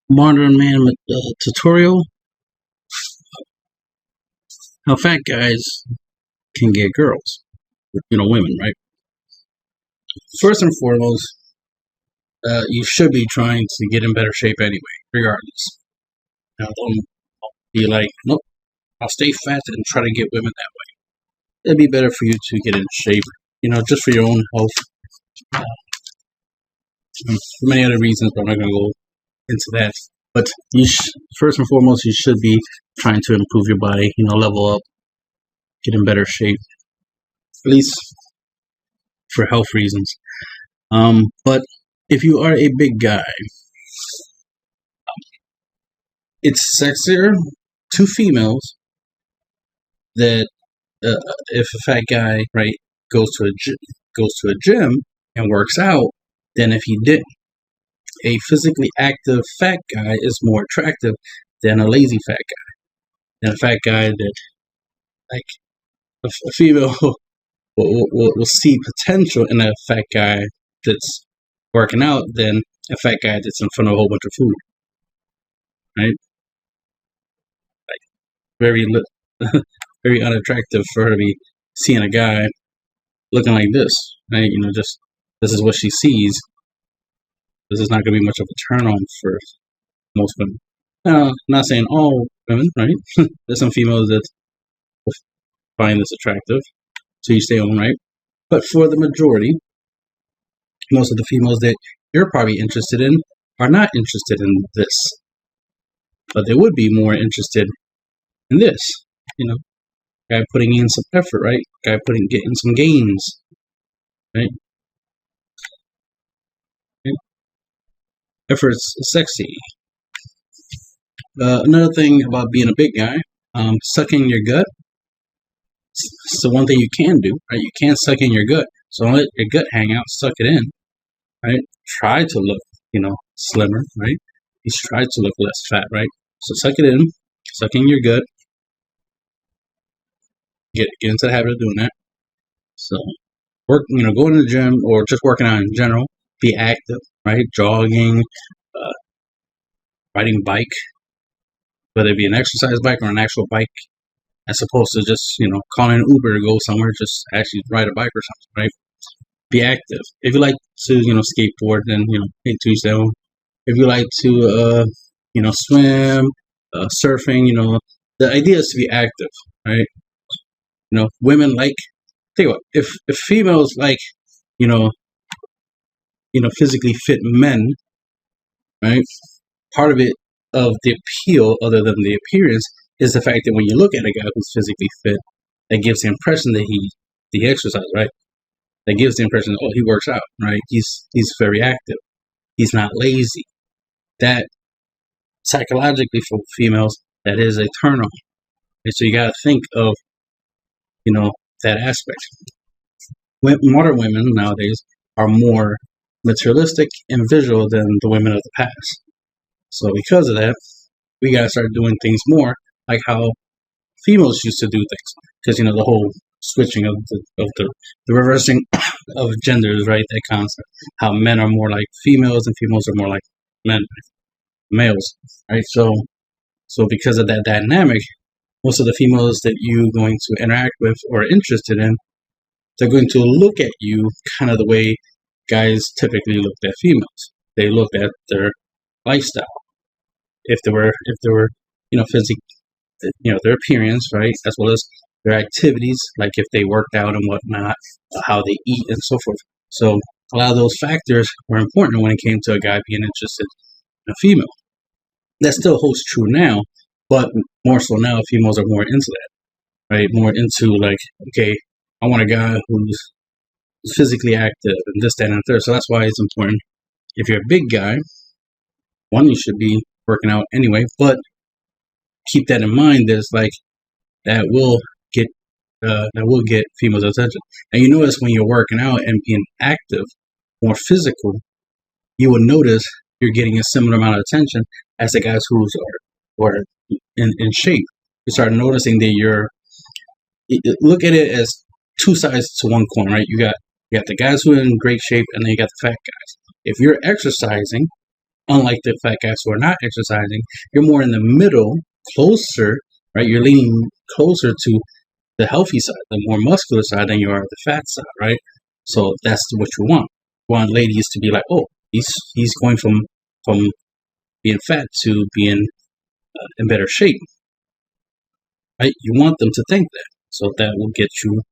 Modern Man tutorial: how fat guys can get girls, women, right? First and foremost, you should be trying to get in better shape anyway, regardless. Now, don't be like, nope, I'll stay fat and try to get women that way. It'd be better for you to get in shape, just for your own health. For many other reasons, but I'm not going to go into that. But first and foremost, you should be trying to improve your body, level up, get in better shape, at least for health reasons. But if you are a big guy, it's sexier to females that if a fat guy, right, goes to a gym and works out than if he didn't. A physically active fat guy is more attractive than a lazy fat guy. Than a fat guy that, like, a female will see potential in a fat guy that's working out than a fat guy that's in front of a whole bunch of food, right? Like, very very unattractive for her to be seeing a guy looking like this, right? Just this is what she sees. This is not going to be much of a turn on for most women. I'm not saying all women, right? There's some females that find this attractive, so you stay on, right? But for the majority, most of the females that you're probably interested in are not interested in this, but they would be more interested in this. Guy putting in some effort, right? Guy getting some gains, right? Effort's sexy. Another thing about being a big guy, sucking your gut. So one thing you can do, right? You can suck in your gut. So don't let your gut hang out. Suck it in, right? Try to look, slimmer, right? You try to look less fat, right? So suck it in, suck in your gut. Get into the habit of doing that. So work, go to the gym or just working out in general. Be active, right? Jogging, riding bike, whether it be an exercise bike or an actual bike, as opposed to just, calling an Uber to go somewhere, just actually ride a bike or something, right? Be active. If you like to, skateboard, then, hey, to each their own. If you like to, swim, surfing, the idea is to be active, right? Women like, think about it, if females like, physically fit men, right? Part of it, of the appeal, other than the appearance, is the fact that when you look at a guy who's physically fit, that gives the impression that he exercises, right? That gives the impression that, oh, he works out, right? He's very active. He's not lazy. That psychologically for females, that is a turn on. And so you got to think of, that aspect. Modern women nowadays are more materialistic and visual than the women of the past. So because of that, we gotta start doing things more like how females used to do things. Because the whole switching of the reversing of genders, right? That concept. How men are more like females and females are more like men, males, right? So because of that dynamic, most of the females that you're going to interact with or are interested in, they're going to look at you kind of the way guys typically look at females. They look at their lifestyle. If they were, physique, their appearance, right, as well as their activities, like if they worked out and whatnot, how they eat and so forth. So a lot of those factors were important when it came to a guy being interested in a female. That still holds true now, but more so now, females are more into that, right? More into like, okay, I want a guy who's physically active and this, that, and the third. So that's why it's important. If you're a big guy, one, you should be working out anyway, but keep that in mind. There's like that will get females' attention. And you notice when you're working out and being active, more physical, you will notice you're getting a similar amount of attention as the guys who are in shape. You start noticing that look at it as two sides to one coin, right? You got the guys who are in great shape, and then you got the fat guys. If you're exercising, Unlike the fat guys who are not exercising, you're more in the middle, closer, right? You're leaning closer to the healthy side, the more muscular side than you are the fat side, right? So that's what you want. You want ladies to be like, oh, he's going from being fat to being in better shape, right? You want them to think that, so that will get you.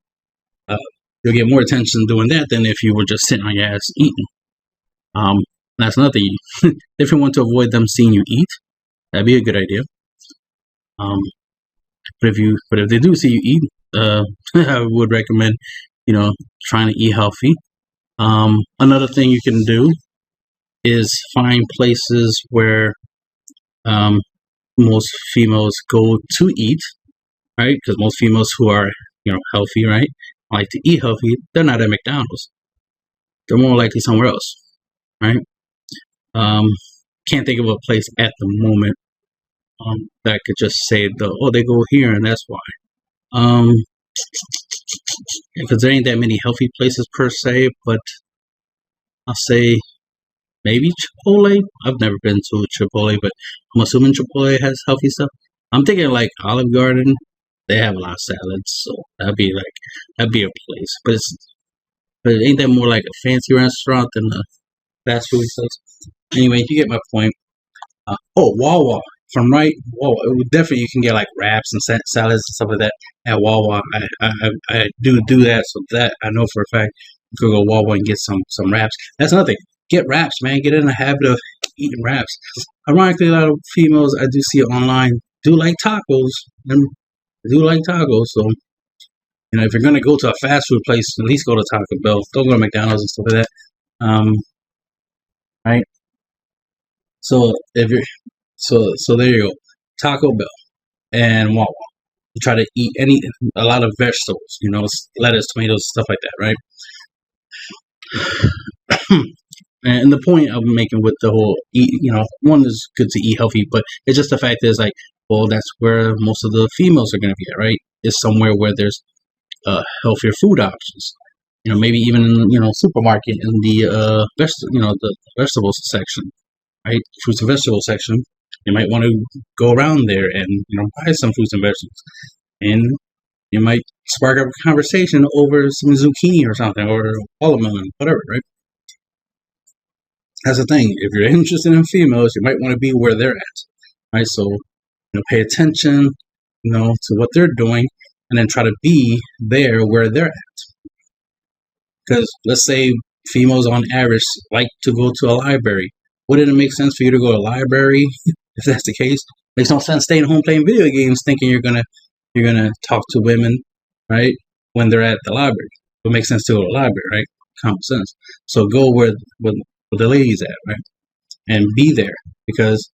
You'll get more attention doing that than if you were just sitting on your ass eating. That's another thing. If you want to avoid them seeing you eat, that'd be a good idea. But if they do see you eat, I would recommend, trying to eat healthy. Another thing you can do is find places where most females go to eat, right? Because most females who are healthy, right, like to eat healthy, they're not at McDonald's. They're more likely somewhere else, right? Can't think of a place at the moment that could just say they go here and that's why. Because there ain't that many healthy places per se, but I'll say maybe Chipotle. I've never been to Chipotle, but I'm assuming Chipotle has healthy stuff. I'm thinking like Olive Garden. They have a lot of salads, so that'd be a place. But ain't that more like a fancy restaurant than a fast food place? Anyway, you get my point. Wawa. From Wawa, definitely you can get like wraps and salads and stuff like that at Wawa. I do that, so that I know for a fact. You could go Wawa and get some wraps. That's another thing. Get wraps, man. Get in the habit of eating wraps. Ironically, a lot of females I do see online do like tacos. And do like tacos, so if you're gonna go to a fast food place, at least go to Taco Bell. Don't go to McDonald's and stuff like that. Right. So if you're so there you go, Taco Bell and Wawa. You try to eat a lot of vegetables, lettuce, tomatoes, stuff like that, right? And the point I'm making with the whole one is good to eat healthy, but it's just the fact is like, well, that's where most of the females are going to be at, right? Is somewhere where there's healthier food options. Maybe even in supermarket in the the vegetables section, right? Fruits and vegetables section. You might want to go around there and buy some fruits and vegetables, and you might spark up a conversation over some zucchini or something, or watermelon, whatever, right? That's the thing. If you're interested in females, you might want to be where they're at, right? So, pay attention, to what they're doing, and then try to be there where they're at. Because let's say females on average like to go to a library. Wouldn't it make sense for you to go to a library if that's the case? Makes no sense staying home playing video games thinking you're gonna talk to women, right? When they're at the library. It makes sense to go to a library, right? Common sense. So go where the ladies at, right? And be there, because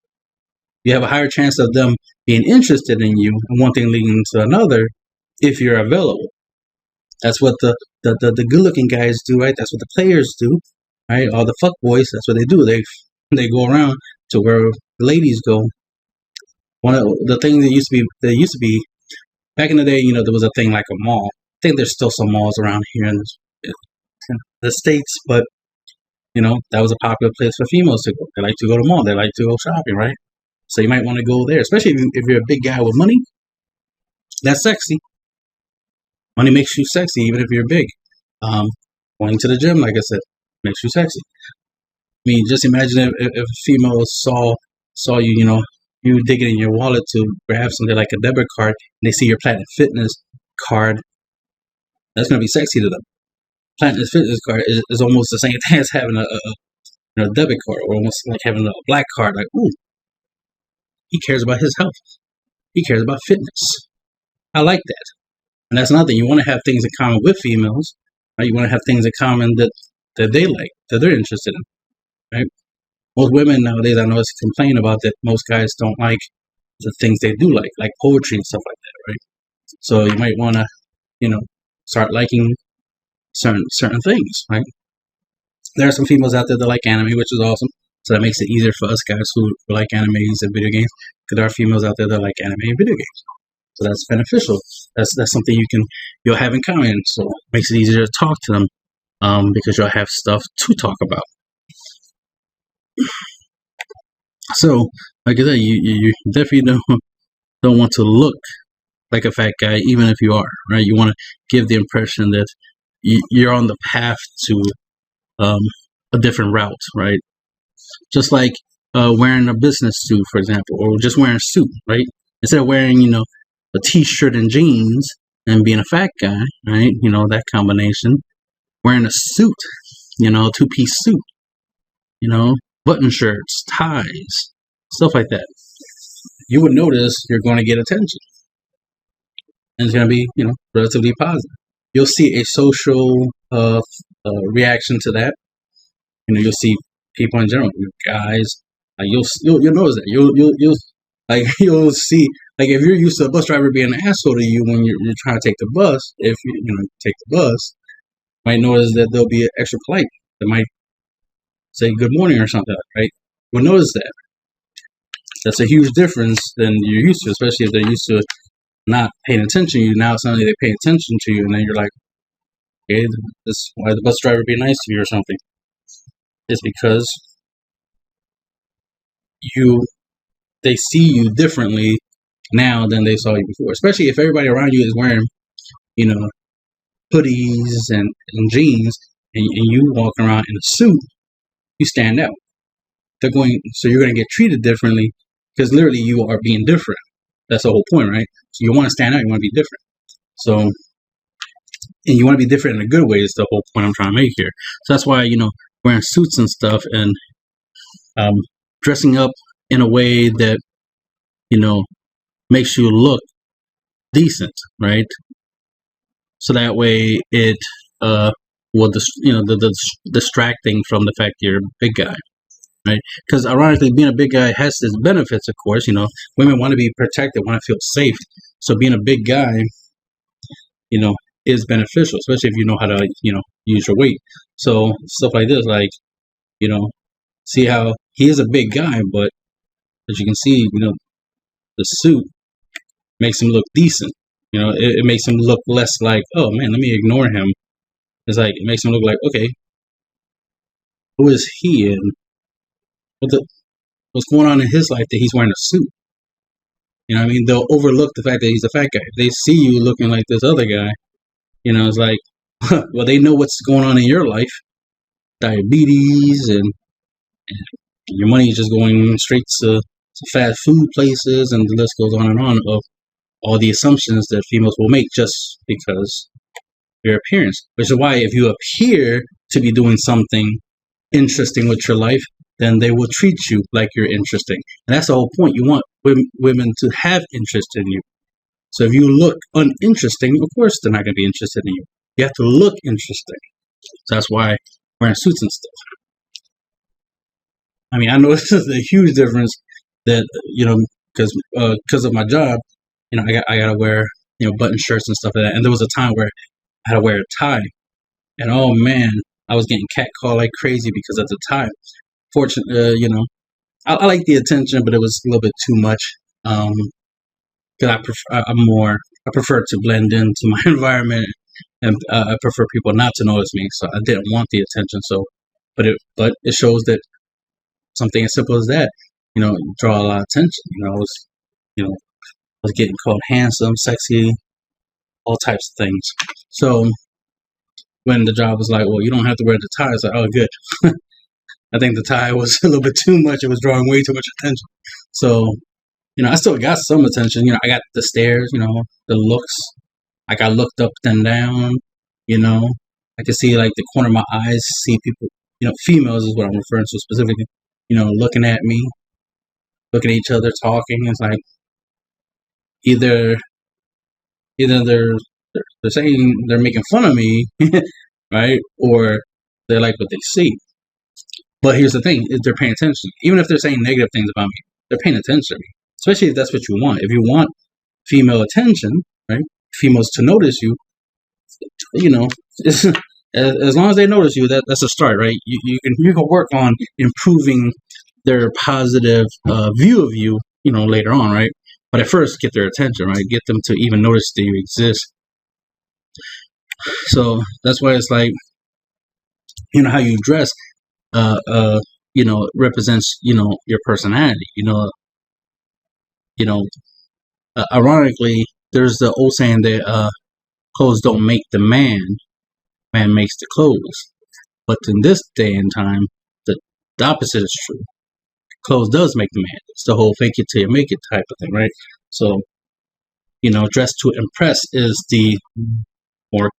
you have a higher chance of them being interested in you and one thing leading to another if you're available. That's what the good looking guys do, right? That's what the players do, right? All the fuck boys, that's what they do. They go around to where the ladies go. One of the things that used to be back in the day, there was a thing like a mall. I think there's still some malls around here in the States, but that was a popular place for females to go. They like to go to mall. They like to go shopping, right? So you might want to go there, especially if you're a big guy with money. That's sexy. Money makes you sexy, even if you're big. Going to the gym, like I said, makes you sexy. I mean, just imagine if a female saw you, you digging in your wallet to grab something like a debit card, and they see your Planet Fitness card. That's gonna be sexy to them. Planet Fitness card is almost the same thing as having a debit card, or almost like having a black card. Like, ooh, he cares about his health. He cares about fitness. I like that. And that's another thing. You want to have things in common with females, right? You want to have things in common that they like, that they're interested in, right? Most women nowadays, I know, complain about that most guys don't like the things they do like poetry and stuff like that, right? So you might want to, start liking certain things, right? There are some females out there that like anime, which is awesome. So that makes it easier for us guys who like animes and video games, because there are females out there that like anime and video games. So that's beneficial. That's something you'll have in common. So it makes it easier to talk to them, because you'll have stuff to talk about. So, like I said, you definitely don't want to look like a fat guy, even if you are, right? You want to give the impression that you're on the path to um, a different route, right? Just like wearing a business suit, for example, or just wearing a suit, right? Instead of wearing, a t-shirt and jeans and being a fat guy, right? That combination. Wearing a suit, a two-piece suit, button shirts, ties, stuff like that. You would notice you're going to get attention, and it's going to be, relatively positive. You'll see a social reaction to that. You'll see people in general, guys. You'll notice that you'll like you'll see, like, if you're used to a bus driver being an asshole to you when you're trying to take the bus, if you take the bus, you might notice that they'll be extra polite. They might say good morning or something, right? You'll notice that. That's a huge difference than you're used to, especially if they're used to not paying attention to you. Now suddenly they pay attention to you, and then you're like, okay, this why the bus driver be nice to you or something. It's because you they see you differently now than they saw you before. Especially if everybody around you is wearing, you know, hoodies and jeans, and you walk around in a suit, you stand out. So you're going to get treated differently because literally you are being different. That's the whole point, right? So you want to stand out, you want to be different. So, and you want to be different in a good way is the whole point I'm trying to make here. So that's why, wearing suits and stuff and um, dressing up in a way that, makes you look decent, right? So that way it will distracting from the fact you're a big guy, right? Because ironically, being a big guy has its benefits, of course. Women want to be protected, want to feel safe. So being a big guy, is beneficial, especially if you know how to, use your weight. So stuff like this, like, see how he is a big guy, but as you can see, the suit makes him look decent. It makes him look less like, oh man, let me ignore him. It's like, it makes him look like, okay, who is he and what's going on in his life that he's wearing a suit? You know what I mean? They'll overlook the fact that he's a fat guy. If they see you looking like this other guy, it's like, well, they know what's going on in your life. Diabetes and your money is just going straight to fast food places, and the list goes on and on of all the assumptions that females will make just because your appearance. Which is why if you appear to be doing something interesting with your life, then they will treat you like you're interesting. And that's the whole point. You want women to have interest in you. So if you look uninteresting, of course they're not going to be interested in you. You have to look interesting. So that's why wearing suits and stuff. I mean, I know this is a huge difference that, because of my job, I gotta wear, button shirts and stuff like that. And there was a time where I had to wear a tie. And oh man, I was getting catcalled like crazy because of the tie. Fortunately, I like the attention, but it was a little bit too much. Because I prefer to blend into my environment, and I prefer people not to notice me. So I didn't want the attention. So, but it shows that something as simple as that, draw a lot of attention. I was getting called handsome, sexy, all types of things. So when the job was like, well, you don't have to wear the tie, I was like, oh, good. I think the tie was a little bit too much. It was drawing way too much attention. So, I still got some attention. I got the stares, the looks. I got looked up and down, I could see like the corner of my eyes, see people, females is what I'm referring to specifically, looking at me, looking at each other, talking. It's like either they're saying they're making fun of me, right? Or they like what they see. But here's the thing, is they're paying attention. Even if they're saying negative things about me, they're paying attention to me. Especially if that's what you want. If you want female attention, right? Females to notice you, as long as they notice you, that's a start, right? You can work on improving their positive view of you, later on, right? But at first, get their attention, right? Get them to even notice that you exist. So that's why it's like, how you dress represents, your personality. Ironically, there's the old saying that clothes don't make the man, man makes the clothes. But in this day and time, the opposite is true. Clothes does make the man. It's the whole fake it till you make it type of thing, right? So, dress to impress is the more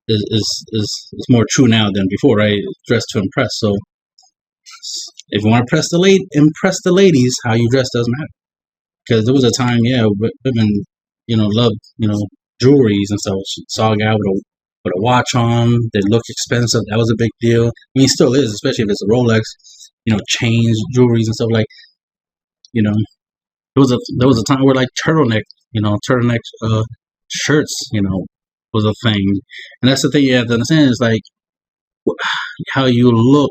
is more true now than before, right? Dress to impress. So if you want to impress the ladies, how you dress doesn't matter. Because there was a time, yeah, women, loved, jewelries and stuff. She saw a guy with a watch on, they look expensive. That was a big deal. I mean, it still is, especially if it's a Rolex. Chains, jewelries, and stuff like. You know, there was a time where like turtleneck shirts, was a thing, and that's the thing you have to understand is like how you look.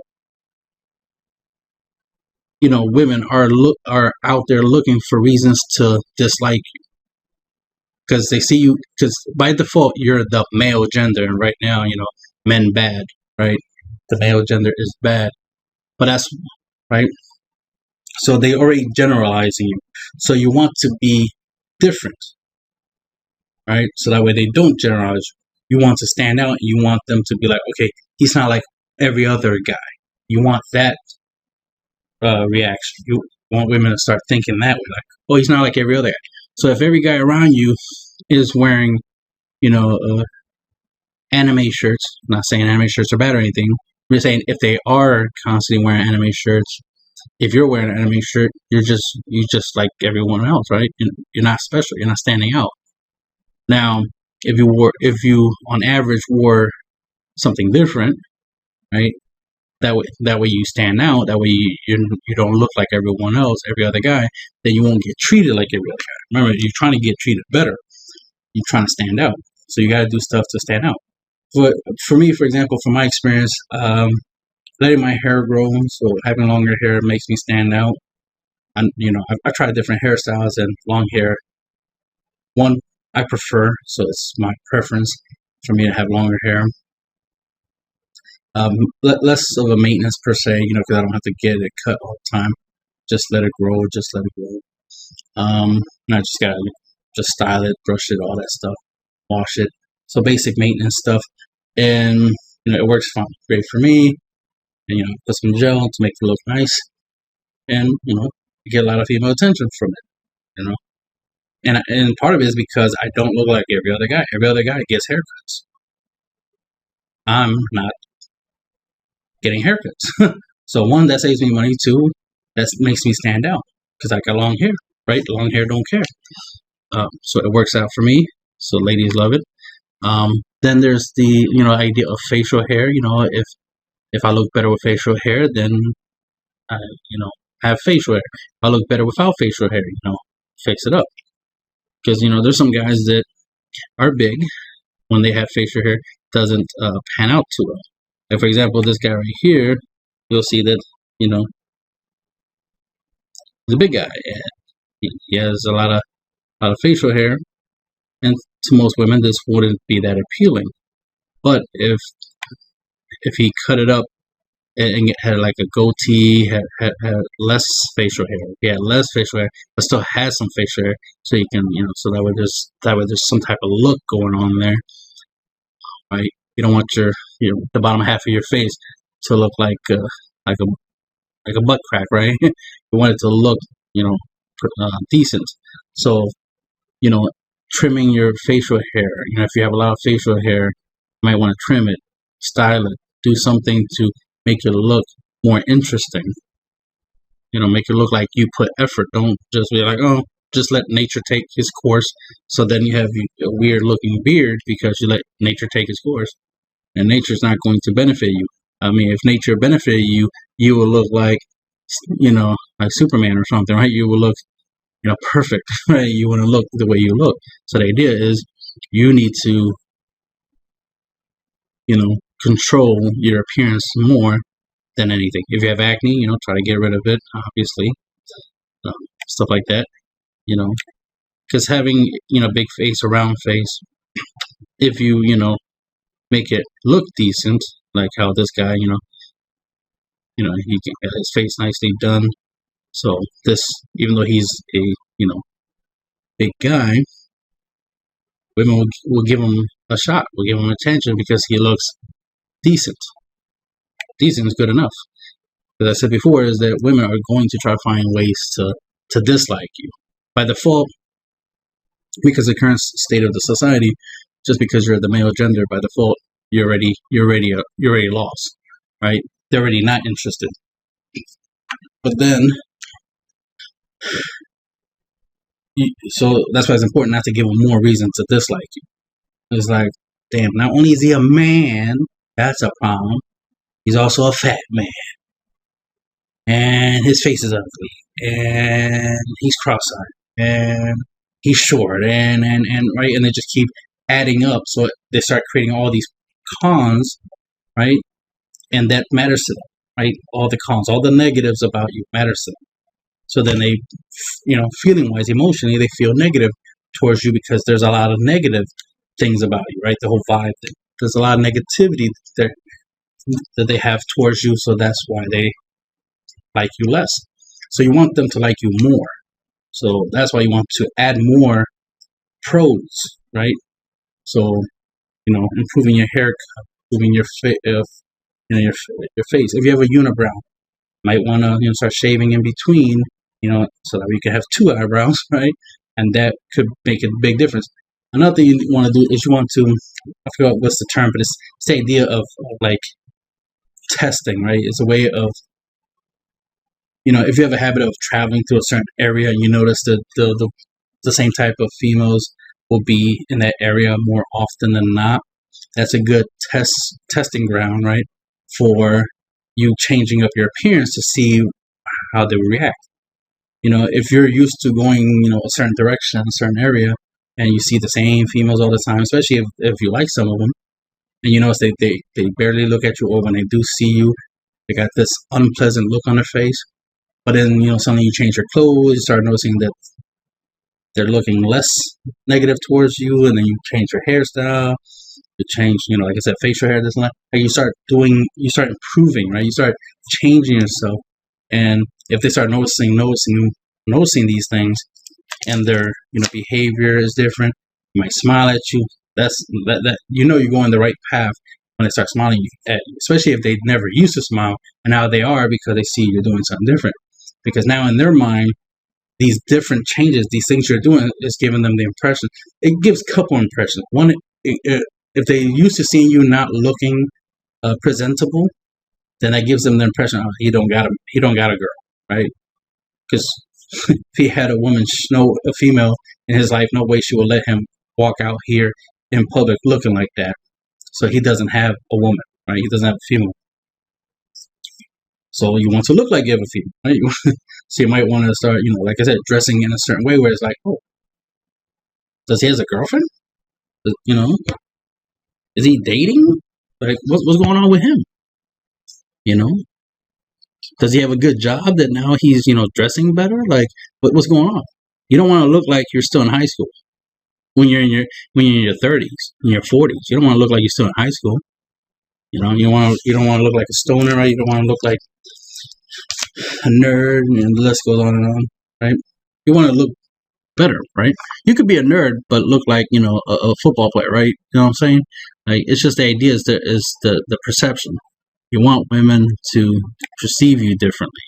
Women are out there looking for reasons to dislike you because they see you. Because by default, you're the male gender, and right now, men bad, right? The male gender is bad, but that's right. So they already generalizing you. So you want to be different, right? So that way they don't generalize you. You want to stand out. And you want them to be like, okay, he's not like every other guy. You want that reaction. You want women to start thinking that way, like, oh, he's not like every other guy. So if every guy around you is wearing, anime shirts, I'm not saying anime shirts are bad or anything. I'm just saying if they are constantly wearing anime shirts, if you're wearing an anime shirt, you just like everyone else, right? You're not special. You're not standing out. Now, if you on average wore something different, right? That way you stand out. That way you don't look like everyone else, every other guy. Then you won't get treated like every other guy. Remember, you're trying to get treated better. You're trying to stand out. So you got to do stuff to stand out. But for me, for example, from my experience, letting my hair grow, so having longer hair makes me stand out. I tried different hairstyles and long hair. One I prefer, so it's my preference for me to have longer hair. Less of a maintenance per se, because I don't have to get it cut all the time. Just let it grow. Just let it grow. And I just gotta just style it, brush it, all that stuff, wash it. So basic maintenance stuff, and it works fine, great for me. And put some gel to make it look nice, and you get a lot of female attention from it. And part of it is because I don't look like every other guy. Every other guy gets haircuts. I'm not getting haircuts. So one, that saves me money. Two, that makes me stand out because I got long hair, right? Long hair don't care. So it works out for me. So ladies love it. Then there's the idea of facial hair. If I look better with facial hair, then I have facial hair. If I look better without facial hair, fix it up. Because there's some guys that are big when they have facial hair doesn't pan out too well. Like for example, this guy right here, you'll see that he's a big guy and he has a lot of facial hair, and to most women this wouldn't be that appealing. But if he cut it up and had like a goatee, had less facial hair, he had less facial hair, but still had some facial hair, so you can so that way there's some type of look going on there, right? You don't want the bottom half of your face to look like a butt crack, right? You want it to look decent. So trimming your facial hair. If you have a lot of facial hair, you might want to trim it, style it, do something to make it look more interesting. Make it look like you put effort. Don't just be like, oh, just let nature take his course. So then you have a weird looking beard because you let nature take its course. And nature's not going to benefit you. I mean, if nature benefited you, you will look like, like Superman or something, right? You will look, perfect, right? You want to look the way you look. So the idea is you need to, control your appearance more than anything. If you have acne, try to get rid of it, obviously. Stuff like that, because having, big face, a round face, if you, make it look decent, like how this guy, he can get his face nicely done. So this, even though he's a big guy, women will give him a shot, will give him attention because he looks decent. Decent is good enough. As I said before, is that women are going to try to find ways to dislike you by default, because the current state of the society. Just because you're the male gender, by default, you're already lost, right? They're already not interested. But then, so that's why it's important not to give them more reason to dislike you. It's like, damn, not only is he a man, that's a problem. He's also a fat man, and his face is ugly, and he's cross-eyed, and he's short, and right, and they just keep adding up. So they start creating all these cons, right? And that matters to them, right? All the cons, all the negatives about you matters to them. So then they, feeling-wise, emotionally, they feel negative towards you because there's a lot of negative things about you, right? The whole vibe thing. There's a lot of negativity that they have towards you, so that's why they like you less. So you want them to like you more. So that's why you want to add more pros, right? So, improving your haircut, improving your your face. If you have a unibrow, might want to start shaving in between, so that you can have two eyebrows, right? And that could make a big difference. Another thing you want to do is you want to, I forgot what's the term, but it's the idea of like testing, right? It's a way of, if you have a habit of traveling to a certain area and you notice that the same type of females will be in that area more often than not, that's a good testing ground, right, for you changing up your appearance to see how they react. If you're used to going, a certain direction, a certain area, and you see the same females all the time, especially if you like some of them, and you notice they barely look at you, or when they do see you, they got this unpleasant look on their face. But then, suddenly you change your clothes, you start noticing that they're looking less negative towards you, and then you change your hairstyle, you change, like I said, facial hair, this and that. And you start improving, right? You start changing yourself. And if they start noticing these things, and their behavior is different, you might smile at you. That you're going the right path when they start smiling at you, especially if they never used to smile and now they are because they see you're doing something different. Because now in their mind, these different changes, these things you're doing, is giving them the impression. It gives a couple impressions. One, if they used to seeing you not looking presentable, then that gives them the impression, oh, he don't got a girl, right? Because if he had a female in his life, no way she would let him walk out here in public looking like that. So he doesn't have a woman, right? He doesn't have a female. So you want to look like you have a female, right? So you might want to start, like I said, dressing in a certain way where it's like, oh, does he have a girlfriend? Is he dating? Like, what's going on with him? Does he have a good job that now he's, dressing better? Like, what's going on? You don't want to look like you're still in high school when you're in your 30s, in your 40s. You don't want to look like you're still in high school. You don't want to look like a stoner, right? You don't want to look like a nerd, and the list goes on and on, right? You want to look better, right? You could be a nerd but look like a football player, right? You know what I'm saying? Like, it's just the idea is the perception. You want women to perceive you differently.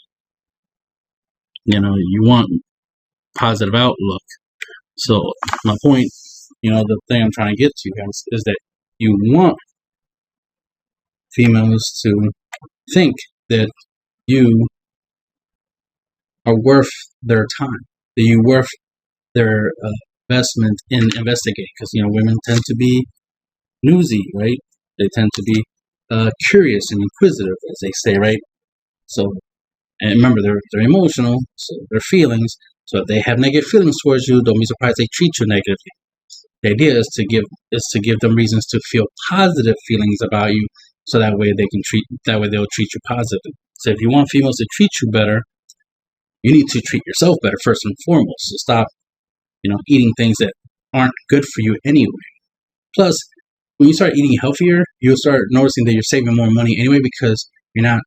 You want positive outlook. So my point, the thing I'm trying to get to, guys, is that you want females to think that you are worth their time, that you're worth their investment in investigating. Because women tend to be newsy, right? They tend to be curious and inquisitive, as they say, right? So, and remember, they're emotional, so their feelings. So if they have negative feelings towards you, don't be surprised they treat you negatively. The idea is to give them reasons to feel positive feelings about you, so that way they'll treat you positively. So if you want females to treat you better, you need to treat yourself better first and foremost. So stop, eating things that aren't good for you anyway. Plus, when you start eating healthier, you'll start noticing that you're saving more money anyway, because you're not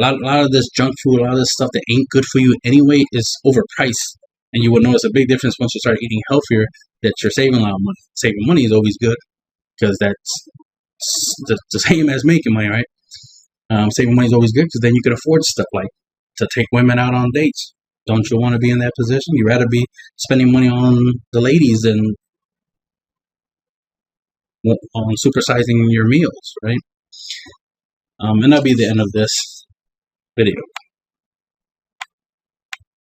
A lot of this junk food, a lot of this stuff that ain't good for you anyway is overpriced. And you will notice a big difference once you start eating healthier, that you're saving a lot of money. Saving money is always good because that's the same as making money, right? Saving money is always good because then you can afford stuff like to take women out on dates. Don't you want to be in that position? You'd rather be spending money on the ladies than on supersizing your meals, right? And that'll be the end of this video.